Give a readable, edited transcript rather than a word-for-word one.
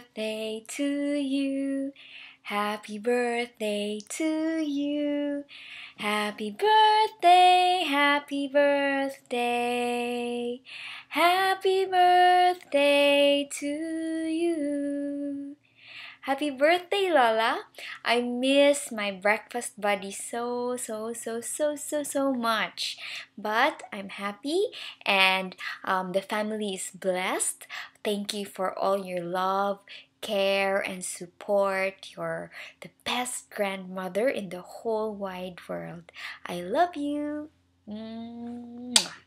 birthday to you. Happy birthday to you. Happy birthday, happy birthday. Happy birthday to you. Happy birthday, Lola. I miss my breakfast buddy so much. But I'm happy and the family is blessed. Thank you for all your love, care, and support. You're the best grandmother in the whole wide world. I love you. Mwah.